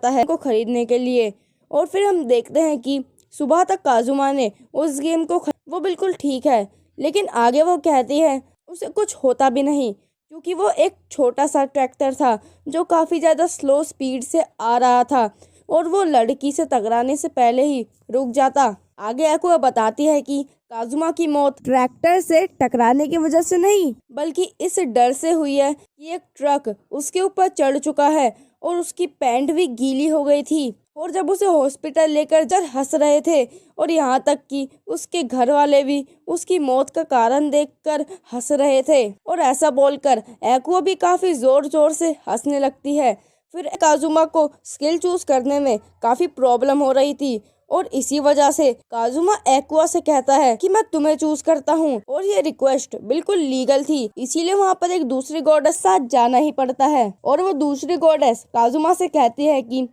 है को खरीदने के लिए। और फिर हम देखते हैं कि सुबह तक काजुमा ने उस गेम को वो बिल्कुल ठीक है, लेकिन आगे वो कहती है उसे कुछ होता भी नहीं, क्योंकि वो एक छोटा सा ट्रैक्टर था जो काफ़ी ज़्यादा स्लो स्पीड से आ रहा था और वो लड़की से टकराने से पहले ही रुक जाता। आगे एक्वा बताती है कि काजुमा की मौत ट्रैक्टर से टकराने की वजह से नहीं, बल्कि इस डर से हुई है कि एक ट्रक उसके ऊपर चढ़ चुका है और उसकी पैंट भी गीली हो गई थी। और जब उसे हॉस्पिटल लेकर जब हंस रहे थे और यहाँ तक कि उसके घर वाले भी उसकी मौत का कारण देखकर हंस रहे थे। और ऐसा बोलकर एक्वा भी काफ़ी ज़ोर ज़ोर से हंसने लगती है। फिर काजुमा को स्किल चूज करने में काफ़ी प्रॉब्लम हो रही थी और इसी वजह से काजुमा एक्वा से कहता है कि मैं तुम्हें चूज करता हूँ, और ये रिक्वेस्ट बिल्कुल लीगल थी, इसीलिए वहाँ पर एक दूसरी गॉडेस साथ जाना ही पड़ता है। और वो दूसरी गॉडेस काजुमा से कहती है कि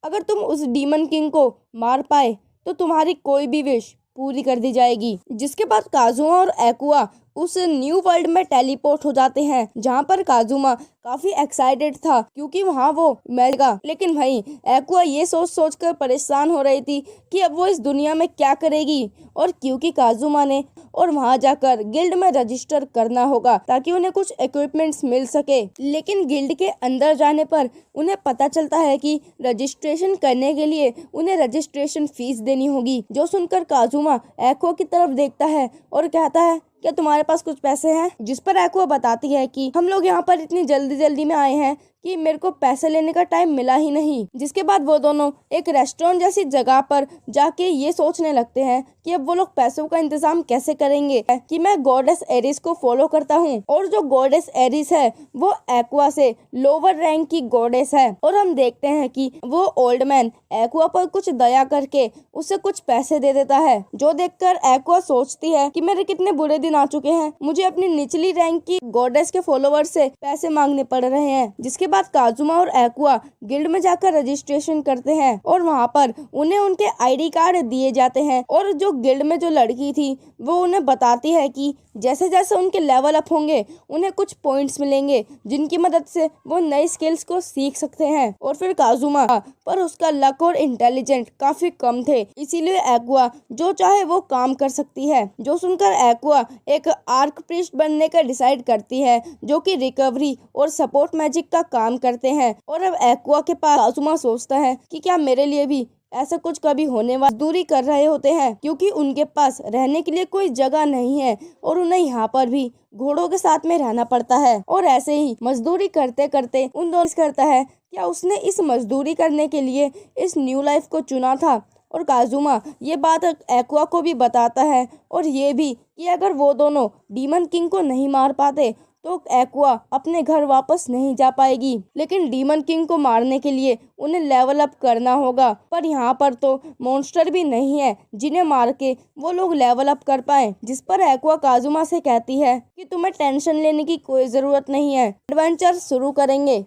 अगर तुम उस डीमन किंग को मार पाए तो तुम्हारी कोई भी विश पूरी कर दी जाएगी। जिसके बाद काजुमा और एक्वा उस न्यू वर्ल्ड में टेलीपोर्ट हो जाते हैं, जहाँ पर काजुमा काफी एक्साइटेड था क्योंकि वहाँ वो मिलेगा। लेकिन भाई एक्वा ये सोच सोच कर परेशान हो रही थी कि अब वो इस दुनिया में क्या करेगी, और क्योंकि काजुमा ने और वहाँ जाकर गिल्ड में रजिस्टर करना होगा ताकि उन्हें कुछ इक्विपमेंट्स मिल सके। लेकिन गिल्ड के अंदर जाने पर उन्हें पता चलता है कि रजिस्ट्रेशन करने के लिए उन्हें रजिस्ट्रेशन फीस देनी होगी। जो सुनकर काजुमा एक्वा की तरफ देखता है और कहता है क्या तुम्हारे पास कुछ पैसे हैं? जिस पर एक्वा बताती है कि हम लोग यहाँ पर इतनी जल्दी जल्दी में आए हैं कि मेरे को पैसे लेने का टाइम मिला ही नहीं। जिसके बाद वो दोनों एक रेस्टोरेंट जैसी जगह पर जाके ये सोचने लगते हैं कि अब वो लोग पैसों का इंतजाम कैसे करेंगे। कि मैं गॉडेस एरिस को फॉलो करता हूँ, और जो गॉडेस एरिस है वो एक्वा से लोअर रैंक की गॉडेस है। और हम देखते हैं कि वो ओल्ड मैन एक्वा पर कुछ दया करके उसे कुछ पैसे दे देता है, जो देखकर एक्वा सोचती है कि मेरे कितने बुरे दिन आ चुके हैं, मुझे अपनी निचली रैंक की गॉडेस के फॉलोअर से पैसे मांगने पड़ रहे हैं। जिसके बाद काजुमा और एक्वा गिल्ड में जाकर रजिस्ट्रेशन करते हैं और वहाँ पर उन्हें उनके आईडी कार्ड दिए जाते हैं। और जो गिल्ड में जो लड़की थी वो उन्हें बताती है कि जैसे जैसे उनके लेवल अप होंगे उन्हें कुछ पॉइंट्स मिलेंगे, जिनकी मदद से वो नई स्किल्स को सीख सकते हैं। और फिर काजुमा पर उसका लक और इंटेलिजेंट काफी कम थे, इसीलिए एक्वा जो चाहे वो काम कर सकती है। जो सुनकर एक्वा एक आर्क प्रीस्ट बनने का डिसाइड करती है, जो कि रिकवरी और सपोर्ट मैजिक का काम करते हैं। और अब एक्वा के पास काजुमा सोचता है कि क्या मेरे लिए भी ऐसा कुछ कभी होने वाला। दूरी कर रहे होते हैं क्योंकि उनके पास रहने के लिए कोई जगह नहीं है और उन्हें यहाँ पर भी घोड़ों के साथ में रहना पड़ता है। और ऐसे ही मजदूरी करते करते उन दोनों करता है क्या उसने इस मजदूरी करने के लिए इस न्यू लाइफ को चुना था। और काजुमा ये बात एक्वा को भी बताता है, और ये भी कि अगर वो दोनों डीमन किंग को नहीं मार पाते तो एक्वा अपने घर वापस नहीं जा पाएगी। लेकिन डीमन किंग को मारने के लिए उन्हें लेवल अप करना होगा, पर यहाँ पर तो मॉन्स्टर भी नहीं है जिन्हें मार के वो लोग लेवल अप कर पाए। जिस पर एक्वा काजुमा से कहती है कि तुम्हें टेंशन लेने की कोई ज़रूरत नहीं है, एडवेंचर शुरू करेंगे।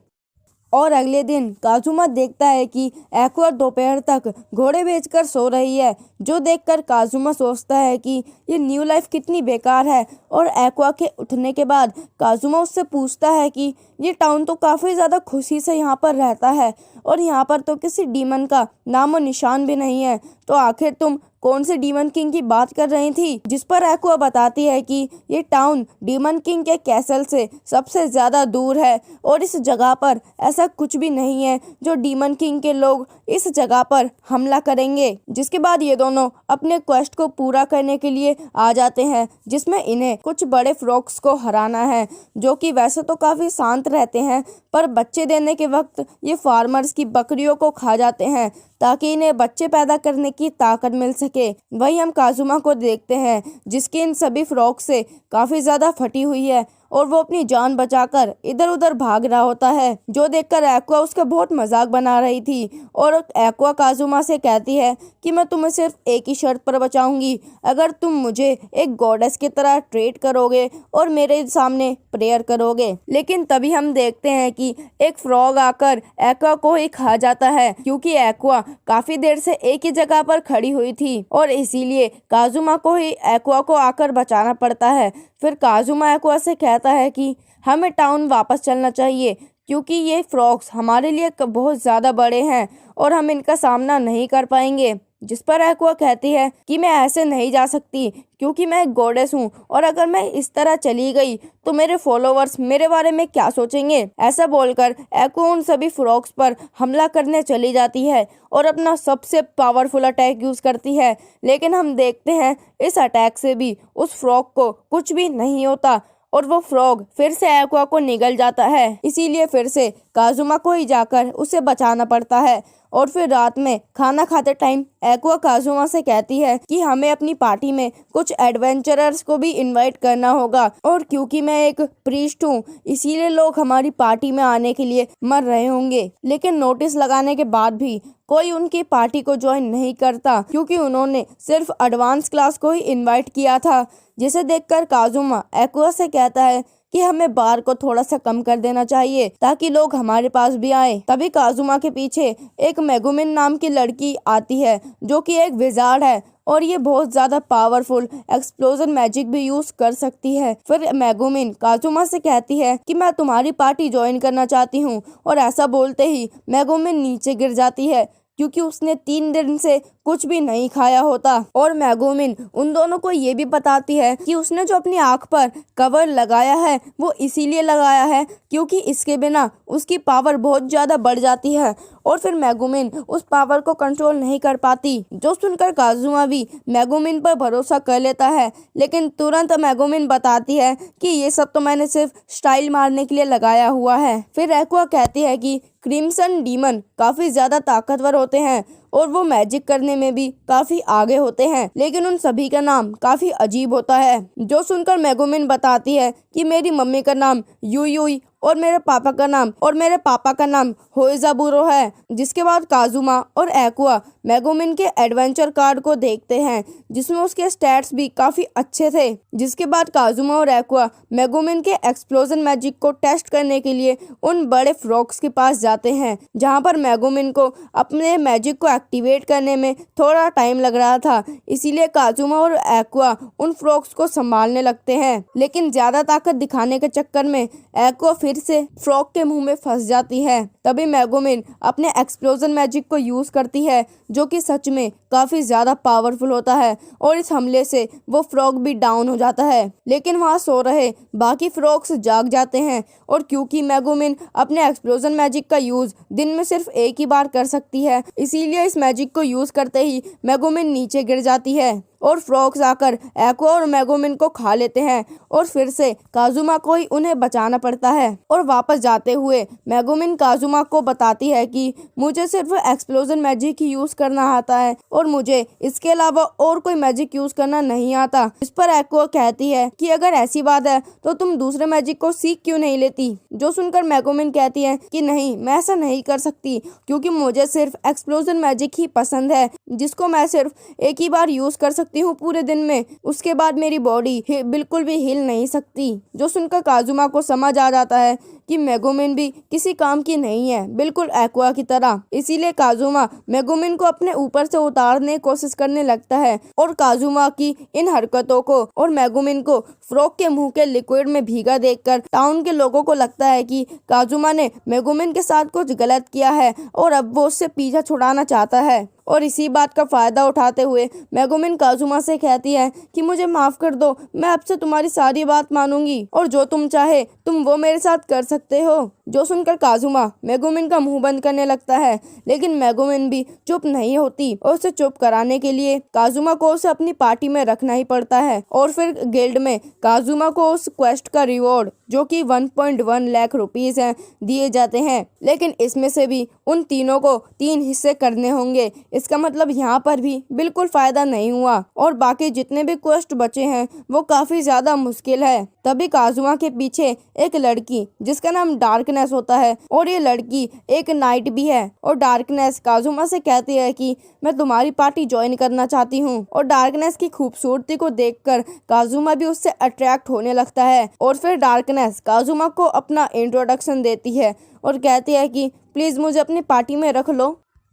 और अगले दिन काजुमा देखता है कि एक्वा दोपहर तक घोड़े बेचकर सो रही है, जो देखकर काजुमा सोचता है कि ये न्यू लाइफ कितनी बेकार है। और एक्वा के उठने के बाद काजुमा उससे पूछता है कि ये टाउन तो काफ़ी ज़्यादा खुशी से यहाँ पर रहता है और यहाँ पर तो किसी डीमन का नामो निशान भी नहीं है, तो आखिर तुम कौन से डीमन किंग की बात कर रही थी। जिस पर एक्वा बताती है कि ये टाउन डीमन किंग के कैसल से सबसे ज़्यादा दूर है और इस जगह पर ऐसा कुछ भी नहीं है जो डीमन किंग के लोग इस जगह पर हमला करेंगे। जिसके बाद ये दोनों अपने क्वेस्ट को पूरा करने के लिए आ जाते हैं, जिसमें इन्हें कुछ बड़े फ्रॉक्स को हराना है, जो कि वैसे तो काफ़ी शांत रहते हैं, पर बच्चे देने के वक्त ये फार्मर्स की बकरियों को खा जाते हैं ताकि इन्हें बच्चे पैदा करने की ताकत मिल सके। वही हम काजुमा को देखते हैं जिसकी इन सभी फ्रॉक से काफ़ी ज़्यादा फटी हुई है और वो अपनी जान बचाकर इधर उधर भाग रहा होता है, जो देखकर एक्वा उसका बहुत मजाक बना रही थी। और एक्वा काजुमा से कहती है कि मैं तुम्हें सिर्फ एक ही शर्त पर बचाऊंगी, अगर तुम मुझे एक गॉडेस की तरह ट्रीट करोगे और मेरे सामने प्रेयर करोगे। लेकिन तभी हम देखते हैं कि एक फ्रॉग आकर एक्वा को ही खा जाता है, क्योंकि एक्वा काफी देर से एक ही जगह पर खड़ी हुई थी और इसीलिए काजुमा को ही एक्वा को आकर बचाना पड़ता है। फिर काजुमा एक्वा से कहता है कि हमें टाउन वापस चलना चाहिए, क्योंकि ये फ्रॉक्स हमारे लिए बहुत ज़्यादा बड़े हैं और हम इनका सामना नहीं कर पाएंगे। जिस पर एक्वा कहती है कि मैं ऐसे नहीं जा सकती क्योंकि मैं एक गॉडेस हूँ और अगर मैं इस तरह चली गई तो मेरे फॉलोअर्स मेरे बारे में क्या सोचेंगे। ऐसा बोलकर एक्वा उन सभी फ्रॉक्स पर हमला करने चली जाती है और अपना सबसे पावरफुल अटैक यूज करती है। लेकिन हम देखते हैं इस अटैक से भी उस फ्रॉक को कुछ भी नहीं होता और वो फ्रॉग फिर से एक्वा को निगल जाता है। इसीलिए फिर से काजुमा को ही जाकर उसे बचाना पड़ता है। और फिर रात में खाना खाते टाइम एक्वा काजुमा से कहती है कि हमें अपनी पार्टी में कुछ एडवेंचरर्स को भी इनवाइट करना होगा और क्योंकि मैं एक प्रीस्ट हूँ इसीलिए लोग हमारी पार्टी में आने के लिए मर रहे होंगे। लेकिन नोटिस लगाने के बाद भी कोई उनकी पार्टी को ज्वाइन नहीं करता क्योंकि उन्होंने सिर्फ एडवांस क्लास को ही इनवाइट किया था। जिसे देखकर काजुमा एक्वा से कहता है कि हमें बार को थोड़ा सा कम कर देना चाहिए ताकि लोग हमारे पास भी आए। तभी काजुमा के पीछे एक मेगुमिन नाम की लड़की आती है जो कि एक विजार्ड है और ये बहुत ज्यादा पावरफुल एक्सप्लोजन मैजिक भी यूज कर सकती है। फिर मेगुमिन काजुमा से कहती है कि मैं तुम्हारी पार्टी ज्वाइन करना चाहती हूँ और ऐसा बोलते ही मेगुमिन नीचे गिर जाती है क्योंकि उसने 3 दिन से कुछ भी नहीं खाया होता। और मेगुमिन उन दोनों को ये भी बताती है कि उसने जो अपनी आंख पर कवर लगाया है वो इसीलिए लगाया है क्योंकि इसके बिना उसकी पावर बहुत ज्यादा बढ़ जाती है और फिर मेगुमिन उस पावर को कंट्रोल नहीं कर पाती। जो सुनकर काजुमा भी मेगुमिन पर भरोसा कर लेता है लेकिन तुरंत मेगुमिन बताती है कि ये सब तो मैंने सिर्फ स्टाइल मारने के लिए लगाया हुआ है। फिर एक्वा कहती है कि क्रिम्सन डीमन काफी ज्यादा ताकतवर होते हैं और वो मैजिक करने में भी काफी आगे होते हैं लेकिन उन सभी का नाम काफी अजीब होता है। जो सुनकर मेगुमिन बताती है कि मेरी मम्मी का नाम युई और मेरे पापा का नाम होइजाबुरो है। जिसके बाद काजुमा और एक्वा मेगुमिन के एडवेंचर कार्ड को देखते हैं जिसमें उसके स्टैट्स भी काफी अच्छे थे। जिसके बाद काजुमा और एक्वा मेगुमिन के एक्सप्लोजन मैजिक को टेस्ट करने के लिए उन बड़े फ्रॉक्स के पास जाते हैं जहां पर मेगुमिन को अपने मैजिक को एक्टिवेट करने में थोड़ा टाइम लग रहा था। इसीलिए काजुमा और एक्वा उन फ्रॉक्स को संभालने लगते हैं लेकिन ज्यादा ताकत दिखाने के चक्कर में एक्वा फिर से फ्रॉग के मुंह में फंस जाती है। तभी मेगुमिन अपने एक्सप्लोजन मैजिक को यूज करती है जो कि सच में काफी ज्यादा पावरफुल होता है और इस हमले से वो फ्रॉग भी डाउन हो जाता है। लेकिन वहाँ सो रहे बाकी फ्रॉग्स जाग जाते हैं और क्योंकि मेगुमिन अपने एक्सप्लोजन मैजिक का यूज दिन में सिर्फ एक ही बार कर सकती है इसीलिए इस मैजिक को यूज करते ही मेगुमिन नीचे गिर जाती है और फ्रॉग्स आकर एक्वा और मेगुमिन को खा लेते हैं और फिर से काजुमा को ही उन्हें बचाना पड़ता है। और वापस जाते हुए मेगुमिन काजुमा को बताती है कि मुझे सिर्फ एक्सप्लोजन मैजिक ही यूज करना आता है और मुझे इसके अलावा और कोई मैजिक यूज करना नहीं आता। इस पर एक्वा कहती है कि अगर ऐसी बात है तो तुम दूसरे मैजिक को सीख क्यों नहीं लेती। जो सुनकर मेगुमिन कहती है कि नहीं, मैं ऐसा नहीं कर सकती क्योंकि मुझे सिर्फ एक्सप्लोजन मैजिक ही पसंद है जिसको मैं सिर्फ एक ही बार यूज कर सकती हूँ पूरे दिन में, उसके बाद मेरी बॉडी बिल्कुल भी हिल नहीं सकती। जो सुनकर काजुमा को समझ आ जाता है कि मेगुमिन भी किसी काम की नहीं है, बिल्कुल एक्वा की तरह। इसीलिए काजुमा मेगुमिन को अपने ऊपर से उतारने की कोशिश करने लगता है और काजुमा की इन हरकतों को और मेगुमिन को फ्रॉग के मुंह के लिक्विड में भीगा देखकर टाउन के लोगों को लगता है कि काजुमा ने मेगुमिन के साथ कुछ गलत किया है और अब वो उससे पीछा छुड़ाना चाहता है। और इसी बात का फायदा उठाते हुए मेगुमिन काजुमा से कहती है कि मुझे माफ कर दो, मैं अब से तुम्हारी सारी बात मानूंगी और जो तुम चाहे तुम वो मेरे साथ कर सकते हो। जो सुनकर काजुमा मेगुमिन का मुंह बंद करने लगता है लेकिन मेगुमिन भी चुप नहीं होती और उसे चुप कराने के लिए काजुमा को उसे अपनी पार्टी में रखना ही पड़ता है। और फिर गिल्ड में काजुमा को उस क्वेस्ट का रिवॉर्ड जो कि 1.1 लाख रुपीस है दिए जाते हैं लेकिन इसमें से भी उन तीनों को 3 हिस्से करने होंगे। इसका मतलब यहाँ पर भी बिल्कुल फायदा नहीं हुआ और बाकी जितने भी क्वेस्ट बचे हैं वो काफी ज्यादा मुश्किल है। तभी काजुमा के पीछे एक लड़की जिसका नाम डार्कनेस होता है और ये लड़की एक नाइट भी है और डार्कनेस काजुमा से कहती है कि मैं तुम्हारी पार्टी ज्वाइन करना चाहती हूँ। और डार्कनेस की खूबसूरती को देखकर काजुमा भी उससे अट्रैक्ट होने लगता है और फिर डार्कनेस काजुमा को अपना इंट्रोडक्शन देती है और कहती है कि प्लीज मुझे अपनी पार्टी में रख लो।